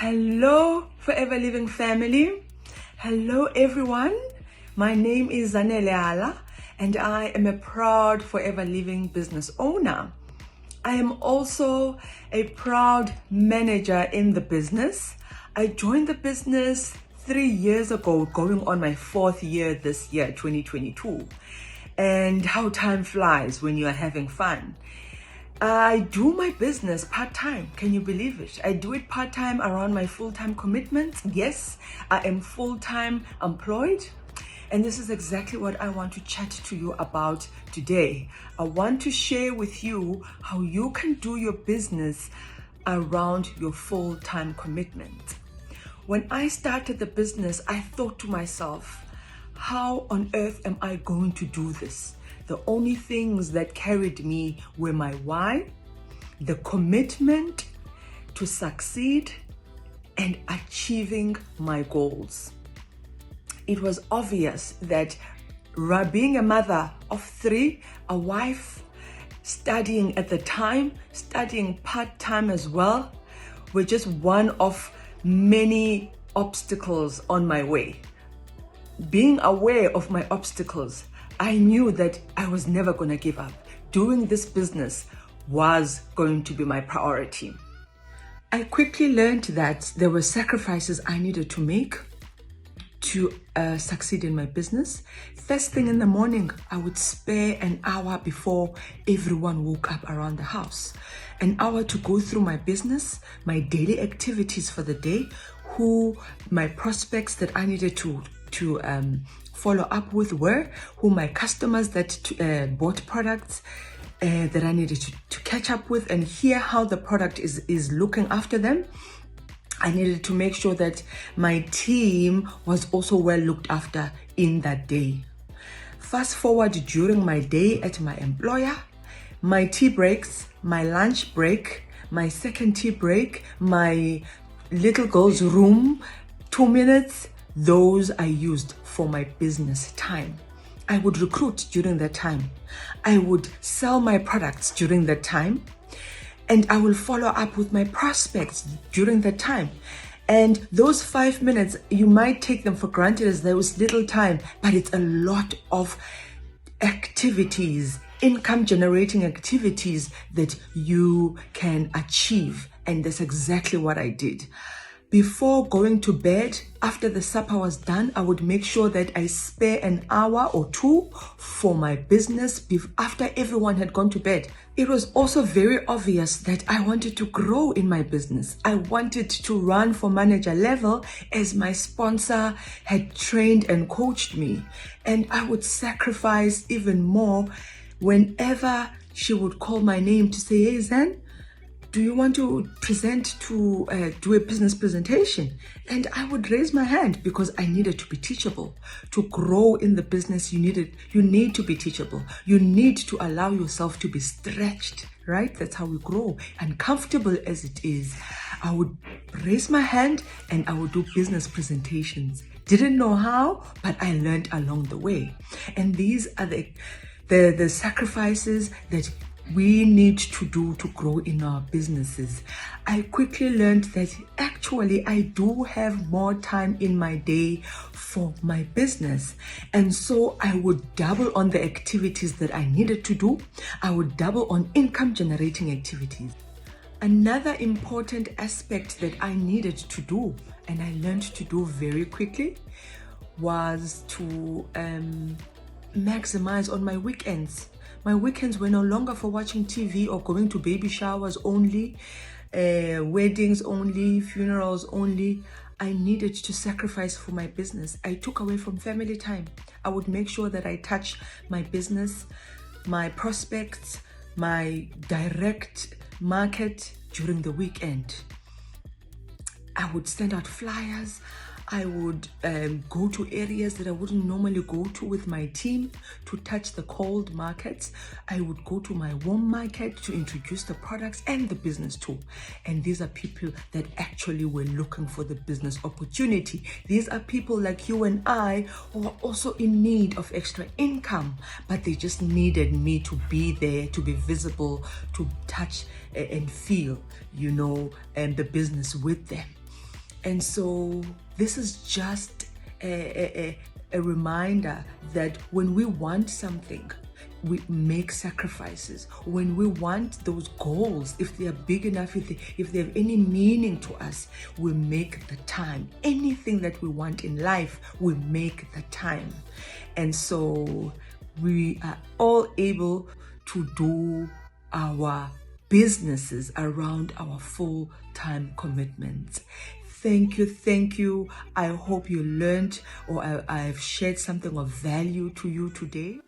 Hello, Forever Living family. Hello, everyone. My name is Zanele Hala, and I am a proud Forever Living business owner. I am also a proud manager in the business. I joined the business 3 years ago, going on my 4th year this year, 2022. And how time flies when you are having fun. I do my business part-time. Can you believe it? I do it part-time around my full-time commitments. Yes, I am full-time employed. And this is exactly what I want to chat to you about today. I want to share with you how you can do your business around your full-time commitment. When I started the business, I thought to myself, how on earth am I going to do this? The only things that carried me were my why, the commitment to succeed, and achieving my goals. It was obvious that being a mother of 3, a wife, studying at the time, studying part-time as well, were just one of many obstacles on my way. Being aware of my obstacles, I knew that I was never going to give up. Doing this business was going to be my priority. I quickly learned that there were sacrifices I needed to make to succeed in my business. First thing in the morning, I would spare an hour before everyone woke up around the house. An hour to go through my business, my daily activities for the day, my prospects that I needed to follow up with were, who my customers that bought products that I needed to catch up with and hear how the product is looking after them. I needed to make sure that my team was also well looked after in that day. Fast forward during my day at my employer, my tea breaks, my lunch break, my second tea break, my little girl's room, 2 minutes, those I used for my business time. I would recruit during that time. I would sell my products during that time. And I will follow up with my prospects during that time. And those 5 minutes, you might take them for granted as there was little time, but it's a lot of activities, income generating activities that you can achieve. And that's exactly what I did. Before going to bed, after the supper was done, I would make sure that I spare an hour or 2 for my business after everyone had gone to bed. It was also very obvious that I wanted to grow in my business. I wanted to run for manager level as my sponsor had trained and coached me. And I would sacrifice even more whenever she would call my name to say, "Hey, Zan, do you want to present to do a business presentation?" And I would raise my hand because I needed to be teachable. To grow in the business, you need to be teachable. You need to allow yourself to be stretched, right? That's how we grow. Uncomfortable as it is, I would raise my hand and I would do business presentations. Didn't know how, but I learned along the way. And these are the sacrifices that we need to do to grow in our businesses. I quickly learned that actually I do have more time in my day for my business. And so I would double on the activities that I needed to do. I would double on income generating activities. Another important aspect that I needed to do, and I learned to do very quickly, was to maximize on my weekends. My weekends were no longer for watching TV or going to baby showers only, weddings only, funerals only. I needed to sacrifice for my business. I took away from family time. I would make sure that I touch my business, my prospects, my direct market during the weekend. I would send out flyers. I would go to areas that I wouldn't normally go to with my team to touch the cold markets. I would go to my warm market to introduce the products and the business too. And these are people that actually were looking for the business opportunity. These are people like you and I who are also in need of extra income, but they just needed me to be there, to be visible, to touch and feel, the business with them. And so this is just a reminder that when we want something, we make sacrifices. When we want those goals, if they are big enough, if they have any meaning to us, we make the time. Anything that we want in life, we make the time. And so we are all able to do our businesses around our full-time commitments. Thank you. I hope you learned, or I've shared something of value to you today.